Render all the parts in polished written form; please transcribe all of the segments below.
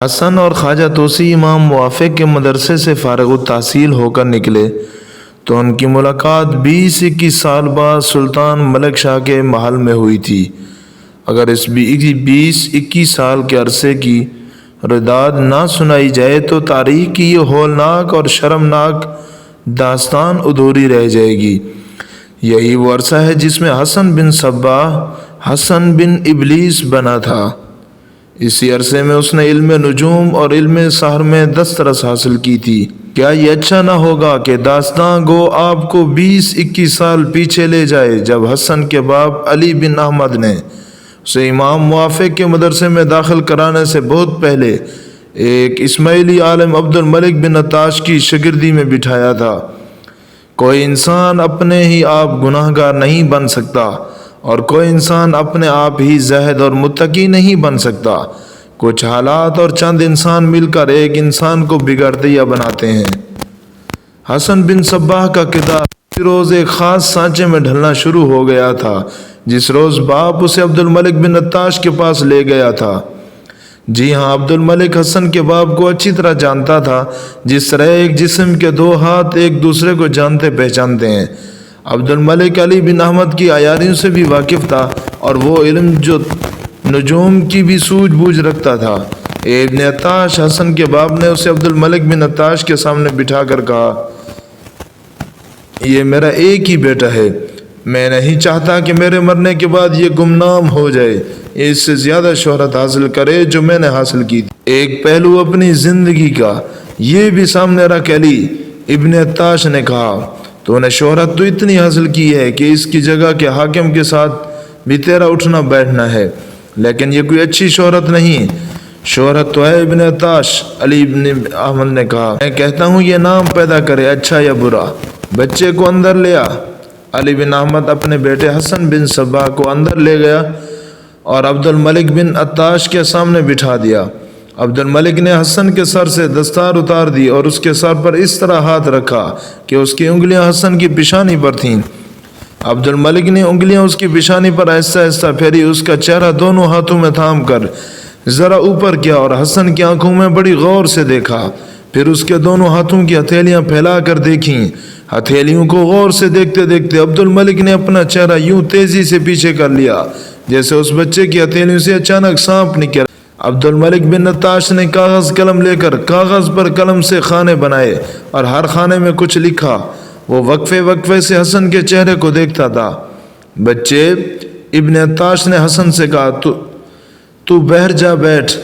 حسن اور خواجہ توسی امام موافق کے مدرسے سے فارغ التحصیل ہو کر نکلے تو ان کی ملاقات 20-21 سال بعد سلطان ملک شاہ کے محل میں ہوئی تھی۔ اگر اس 20-21 سال کے عرصے کی رداد نہ سنائی جائے تو تاریخ کی یہ ہولناک اور شرمناک داستان ادھوری رہ جائے گی۔ یہی وہ عرصہ ہے جس میں حسن بن صباح حسن بن ابلیس بنا تھا۔ اسی عرصے میں اس نے علم نجوم اور علم سحر میں دسترس حاصل کی تھی۔ کیا یہ اچھا نہ ہوگا کہ داستان گو آپ کو 20-21 سال پیچھے لے جائے، جب حسن کے باپ علی بن احمد نے اسے امام موافق کے مدرسے میں داخل کرانے سے بہت پہلے ایک اسماعیلی عالم عبد الملک بن عطاش کی شاگردی میں بٹھایا تھا۔ کوئی انسان اپنے ہی آپ گناہ گار نہیں بن سکتا اور کوئی انسان اپنے آپ ہی زاہد اور متقی نہیں بن سکتا۔ کچھ حالات اور چند انسان مل کر ایک انسان کو بگڑتیا بناتے ہیں۔ حسن بن صباح کا کردار اسی روز ایک خاص سانچے میں ڈھلنا شروع ہو گیا تھا جس روز باپ اسے عبد الملک بن عطاش کے پاس لے گیا تھا۔ جی ہاں، عبد الملک حسن کے باپ کو اچھی طرح جانتا تھا، جس طرح ایک جسم کے دو ہاتھ ایک دوسرے کو جانتے پہچانتے ہیں۔ عبد الملک علی بن احمد کی عیاریوں سے بھی واقف تھا اور وہ علم جو نجوم کی بھی سوجھ بوجھ رکھتا تھا۔ ابن عطاش حسن کے باپ نے اسے عبد الملک بن عطاش کے سامنے بٹھا کر کہا، یہ میرا ایک ہی بیٹا ہے، میں نہیں چاہتا کہ میرے مرنے کے بعد یہ گمنام ہو جائے، اس سے زیادہ شہرت حاصل کرے جو میں نے حاصل کی تھی۔ ایک پہلو اپنی زندگی کا یہ بھی سامنے رکھ علی ابن عطاش نے کہا، تو نے شہرت تو اتنی حاصل کی ہے کہ اس کی جگہ کے حاکم کے ساتھ بھی تیرا اٹھنا بیٹھنا ہے، لیکن یہ کوئی اچھی شہرت نہیں۔ شہرت تو ہے ابن عطاش، علی ابن احمد نے کہا، میں کہتا ہوں یہ نام پیدا کرے، اچھا یا برا۔ بچے کو اندر لیا۔ علی بن احمد اپنے بیٹے حسن بن صباح کو اندر لے گیا اور عبد الملک بن عطاش کے سامنے بٹھا دیا۔ عبد الملک نے حسن کے سر سے دستار اتار دی اور اس کے سر پر اس طرح ہاتھ رکھا کہ اس کی انگلیاں حسن کی پیشانی پر تھیں۔ عبد الملک نے انگلیاں اس کی پیشانی پر آہستہ آہستہ پھیری، اس کا چہرہ دونوں ہاتھوں میں تھام کر ذرا اوپر کیا اور حسن کی آنکھوں میں بڑی غور سے دیکھا، پھر اس کے دونوں ہاتھوں کی ہتھیلیاں پھیلا کر دیکھیں۔ ہتھیلیوں کو غور سے دیکھتے دیکھتے عبد الملک نے اپنا چہرہ یوں تیزی سے پیچھے کر لیا جیسے اس بچے کی ہتھیلیوں سے اچانک سانپ نکل۔ عبد الملک بن عطاش نے کاغذ قلم لے کر کاغذ پر قلم سے خانے بنائے اور ہر خانے میں کچھ لکھا۔ وہ وقفے وقفے سے حسن کے چہرے کو دیکھتا تھا۔ بچے، ابن عطاش نے حسن سے کہا، تو باہر جا بیٹھ۔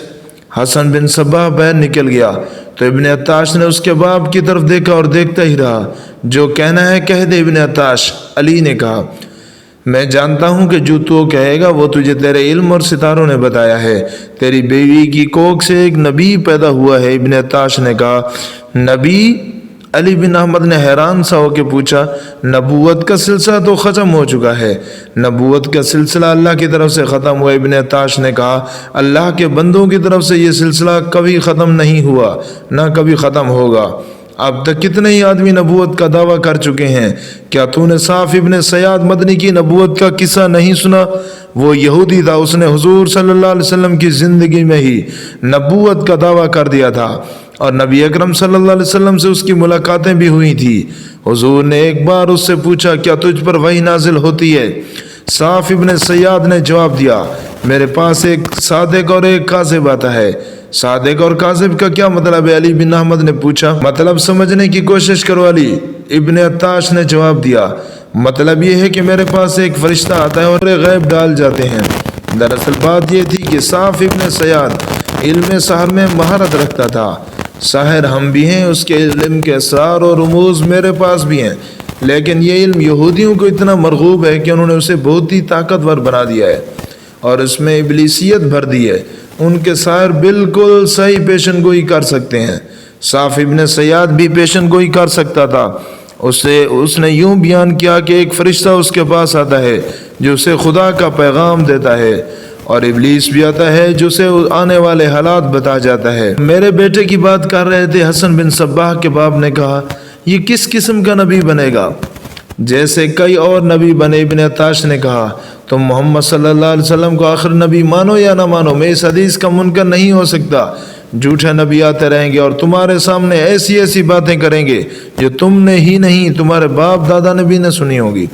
حسن بن صباح باہر نکل گیا تو ابن عطاش نے اس کے باپ کی طرف دیکھا اور دیکھتا ہی رہا۔ جو کہنا ہے کہہ دے ابن عطاش، علی نے کہا۔ میں جانتا ہوں کہ جو تو کہے گا وہ تجھے تیرے علم اور ستاروں نے بتایا ہے۔ تیری بیوی کی کوکھ سے ایک نبی پیدا ہوا ہے۔ ابن عطاش نے کہا، نبی؟ علی بن احمد نے حیران سا ہو کے پوچھا، نبوت کا سلسلہ تو ختم ہو چکا ہے۔ نبوت کا سلسلہ اللہ کی طرف سے ختم ہوا۔ ابن عطاش نے کہا، اللہ کے بندوں کی طرف سے یہ سلسلہ کبھی ختم نہیں ہوا، نہ کبھی ختم ہوگا۔ اب تک کتنے ہی آدمی نبوت کا دعویٰ کر چکے ہیں، کیا تو نے صاف ابن سیاد مدنی کی نبوت کا قصہ نہیں سنا؟ وہ یہودی تھا، اس نے حضور صلی اللہ علیہ وسلم کی زندگی میں ہی نبوت کا دعویٰ کر دیا تھا اور نبی اکرم صلی اللہ علیہ وسلم سے اس کی ملاقاتیں بھی ہوئی تھی۔ حضور نے ایک بار اس سے پوچھا، کیا تجھ پر وحی نازل ہوتی ہے؟ صاف ابن سیاد نے جواب دیا، میرے پاس ایک صادق اور ایک کاذب آتا ہے۔ صادق اور کاذب کا کیا مطلب ہے؟ علی بن احمد نے پوچھا۔ مطلب سمجھنے کی کوشش کرو علی، ابن عطاش نے جواب دیا۔ مطلب یہ ہے کہ میرے پاس ایک فرشتہ آتا ہے اور غیب ڈال جاتے ہیں۔ دراصل بات یہ تھی کہ صاف ابن سیاد علم سحر میں مہارت رکھتا تھا۔ ساحر ہم بھی ہیں، اس کے علم کے اسرار اور رموز میرے پاس بھی ہیں، لیکن یہ علم یہودیوں کو اتنا مرغوب ہے کہ انہوں نے اسے بہت ہی طاقتور بنا دیا ہے اور اس میں ابلیسیت بھر دی ہے۔ ان کے ساحر بالکل صحیح پیشن گوئی کر سکتے ہیں۔ صاف ابن سیاد بھی پیشن گوئی کر سکتا تھا۔ اس نے یوں بیان کیا کہ ایک فرشتہ اس کے پاس آتا ہے جو اسے خدا کا پیغام دیتا ہے، اور ابلیس بھی آتا ہے جو اسے آنے والے حالات بتا جاتا ہے۔ میرے بیٹے کی بات کر رہے تھے، حسن بن صباح کے باپ نے کہا، یہ کس قسم کا نبی بنے گا؟ جیسے کئی اور نبی بنے۔ ابن عطاش نے کہا، تم محمد صلی اللہ علیہ وسلم کو آخر نبی مانو یا نہ مانو، میں اس حدیث کا منکر نہیں ہو سکتا جھوٹے نبی آتے رہیں گے اور تمہارے سامنے ایسی ایسی باتیں کریں گے جو تم نے ہی نہیں تمہارے باپ دادا نے بھی نہ سنی ہوگی۔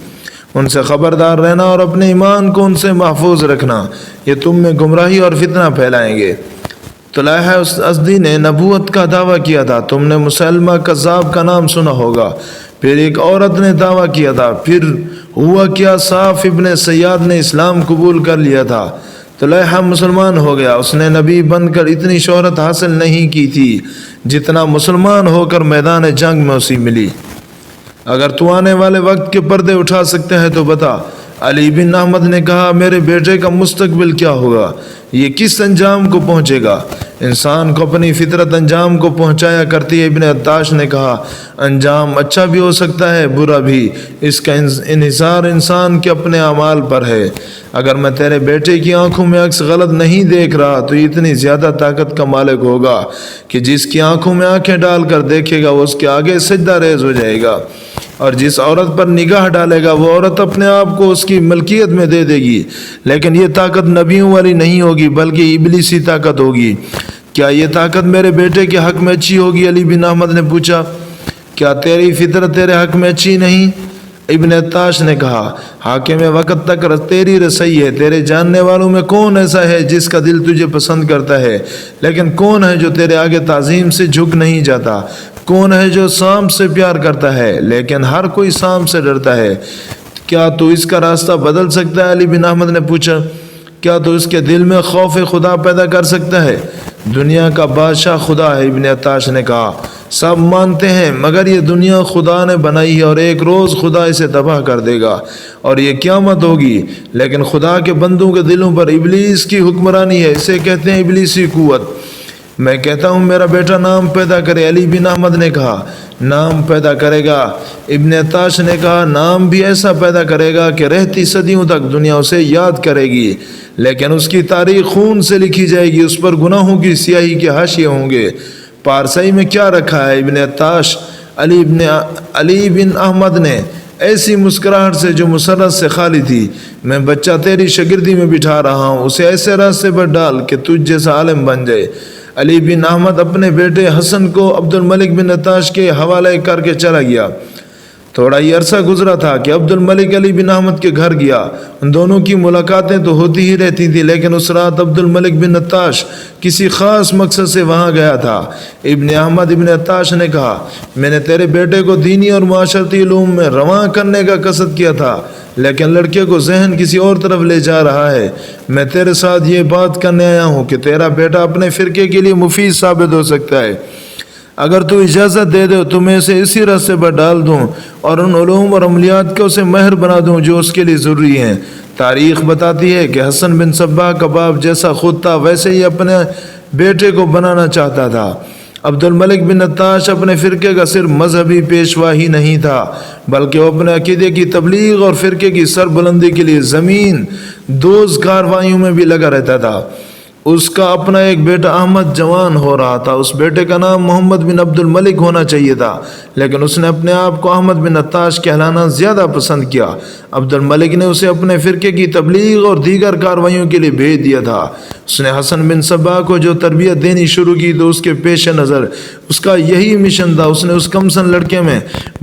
ان سے خبردار رہنا اور اپنے ایمان کو ان سے محفوظ رکھنا، یہ تم میں گمراہی اور فتنہ پھیلائیں گے۔ طلحہ اسدی نے نبوت کا دعویٰ کیا تھا، تم نے مسلمہ کذاب کا نام سنا ہوگا۔ پھر ایک عورت نے دعویٰ کیا تھا، پھر ہوا کیا صاف ابن سیاد نے اسلام قبول کر لیا تھا۔ طلحہ مسلمان ہو گیا، اس نے نبی بن کر اتنی شہرت حاصل نہیں کی تھی جتنا مسلمان ہو کر میدان جنگ میں اسی ملی۔ اگر تو آنے والے وقت کے پردے اٹھا سکتے ہیں تو بتا۔ علی بن احمد نے کہا، میرے بیٹے کا مستقبل کیا ہوگا، یہ کس انجام کو پہنچے گا؟ انسان کو اپنی فطرت انجام کو پہنچایا کرتی ہے۔ ابن عطاش نے کہا، انجام اچھا بھی ہو سکتا ہے برا بھی، اس کا انحصار انسان کے اپنے اعمال پر ہے۔ اگر میں تیرے بیٹے کی آنکھوں میں عکس غلط نہیں دیکھ رہا تو یہ اتنی زیادہ طاقت کا مالک ہوگا کہ جس کی آنکھوں میں آنکھیں ڈال کر دیکھے گا وہ اس کے آگے سجدہ ریز ہو جائے گا، اور جس عورت پر نگاہ ڈالے گا وہ عورت اپنے آپ کو اس کی ملکیت میں دے دے گی۔ لیکن یہ طاقت نبیوں والی نہیں ہوگی بلکہ ابلیسی طاقت ہوگی۔ کیا یہ طاقت میرے بیٹے کے حق میں اچھی ہوگی؟ علی بن احمد نے پوچھا، کیا تیری فطرت تیرے حق میں اچھی نہیں؟ ابن عطاش نے کہا، حاکم وقت تک تیری رسائی ہے، تیرے جاننے والوں میں کون ایسا ہے جس کا دل تجھے پسند کرتا ہے، لیکن کون ہے جو تیرے آگے تعظیم سے جھک نہیں جاتا؟ کون ہے جو سانپ سے پیار کرتا ہے لیکن ہر کوئی سانپ سے ڈرتا ہے؟ کیا تو اس کا راستہ بدل سکتا ہے؟ علی بن احمد نے پوچھا، کیا تو اس کے دل میں خوف خدا پیدا کر سکتا ہے؟ دنیا کا بادشاہ خدا ہے۔ ابن عطاش نے کہا، سب مانتے ہیں مگر یہ دنیا خدا نے بنائی ہے اور ایک روز خدا اسے تباہ کر دے گا اور یہ قیامت ہوگی، لیکن خدا کے بندوں کے دلوں پر ابلیس کی حکمرانی ہے، اسے کہتے ہیں ابلیسی قوت۔ میں کہتا ہوں میرا بیٹا نام پیدا کرے۔ علی بن احمد نے کہا، نام پیدا کرے گا؟ ابن عطاش نے کہا، نام بھی ایسا پیدا کرے گا کہ رہتی صدیوں تک دنیا اسے یاد کرے گی، لیکن اس کی تاریخ خون سے لکھی جائے گی، اس پر گناہوں کی سیاہی کے حاشیے ہوں گے۔ پارسائی میں کیا رکھا ہے؟ ابن عطاش علی بن احمد نے ایسی مسکراہٹ سے جو مسرت سے خالی تھی، میں بچہ تیری شاگردی میں بٹھا رہا ہوں، اسے ایسے راستے پر ڈال کہ تجھ جیسا عالم بن جائے۔ علی بن احمد اپنے بیٹے حسن کو عبد الملک بن عطاش کے حوالے کر کے چلا گیا۔ تھوڑا ہی عرصہ گزرا تھا کہ عبد الملک علی بن احمد کے گھر گیا۔ ان دونوں کی ملاقاتیں تو ہوتی ہی رہتی تھی، لیکن اس رات عبد الملک بن عطاش کسی خاص مقصد سے وہاں گیا تھا۔ ابن احمد ابن عطاش نے کہا، میں نے تیرے بیٹے کو دینی اور معاشرتی علوم میں رواں کرنے کا قصد کیا تھا، لیکن لڑکے کو ذہن کسی اور طرف لے جا رہا ہے۔ میں تیرے ساتھ یہ بات کرنے آیا ہوں کہ تیرا بیٹا اپنے فرقے کے لیے مفید ثابت ہو سکتا ہے۔ اگر تو اجازت دے دے تو میں اسے اسی راستے پر ڈال دوں اور ان علوم اور عملیات کو اسے ماہر بنا دوں جو اس کے لیے ضروری ہیں۔ تاریخ بتاتی ہے کہ حسن بن صباح کا باپ جیسا خود تھا ویسے ہی اپنے بیٹے کو بنانا چاہتا تھا۔ عبد الملک بن عطاش اپنے فرقے کا صرف مذہبی پیشوا ہی نہیں تھا بلکہ وہ اپنے عقیدے کی تبلیغ اور فرقے کی سربلندی کے لیے زمین دوز کارروائیوں میں بھی لگا رہتا تھا۔ اس کا اپنا ایک بیٹا احمد جوان ہو رہا تھا، اس بیٹے کا نام محمد بن عبد الملک ہونا چاہیے تھا، لیکن اس نے اپنے آپ کو احمد بن عطاش کہلانا زیادہ پسند کیا۔ عبد الملک نے اسے اپنے فرقے کی تبلیغ اور دیگر کارروائیوں کے لیے بھیج دیا تھا۔ اس نے حسن بن صباح کو جو تربیت دینی شروع کی تو اس کے پیش نظر اس کا یہی مشن تھا۔ اس نے اس کمسن لڑکے میں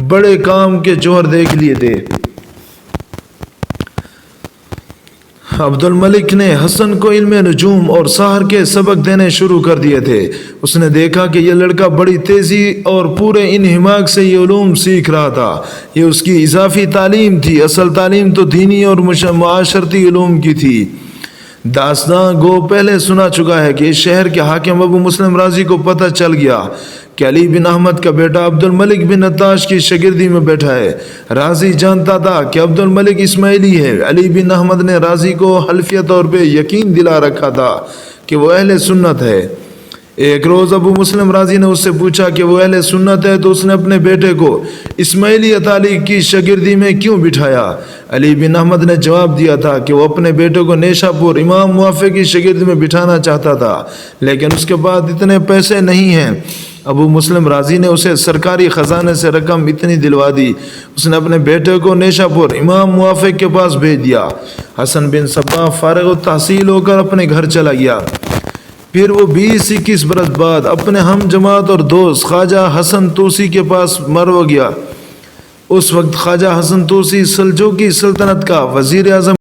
بڑے کام کے جوہر دیکھ لیے تھے۔ عبد الملک نے حسن کو علم نجوم اور سحر کے سبق دینے شروع کر دیے تھے۔ اس نے دیکھا کہ یہ لڑکا بڑی تیزی اور پورے انہماک سے یہ علوم سیکھ رہا تھا۔ یہ اس کی اضافی تعلیم تھی، اصل تعلیم تو دینی اور معاشرتی علوم کی تھی۔ داستان گو پہلے سنا چکا ہے کہ اس شہر کے حاکم ابو مسلم رازی کو پتہ چل گیا کہ علی بن احمد کا بیٹا عبد الملک بن عطاش کی شاگردی میں بیٹھا ہے۔ رازی جانتا تھا کہ عبد الملک اسماعیلی ہے۔ علی بن احمد نے رازی کو حلفیہ طور پہ یقین دلا رکھا تھا کہ وہ اہل سنت ہے۔ ایک روز ابو مسلم رازی نے اس سے پوچھا کہ وہ اہل سنت ہے تو اس نے اپنے بیٹے کو اسماعیلی علی کی شاگردی میں کیوں بٹھایا؟ علی بن احمد نے جواب دیا تھا کہ وہ اپنے بیٹے کو نیشا پور امام موافق کی شاگردی میں بٹھانا چاہتا تھا، لیکن اس کے بعد اتنے پیسے نہیں ہیں۔ ابو مسلم رازی نے اسے سرکاری خزانے سے رقم اتنی دلوا دی، اس نے اپنے بیٹے کو نیشا پور امام موافق کے پاس بھیج دیا۔ حسن بن صباح فارغ التحصیل ہو کر اپنے گھر چلا گیا۔ پھر وہ 20-21 برس بعد اپنے ہم جماعت اور دوست خواجہ حسن طوسی کے پاس مرو گیا۔ اس وقت خواجہ حسن طوسی سلجوقی سلطنت کا وزیر اعظم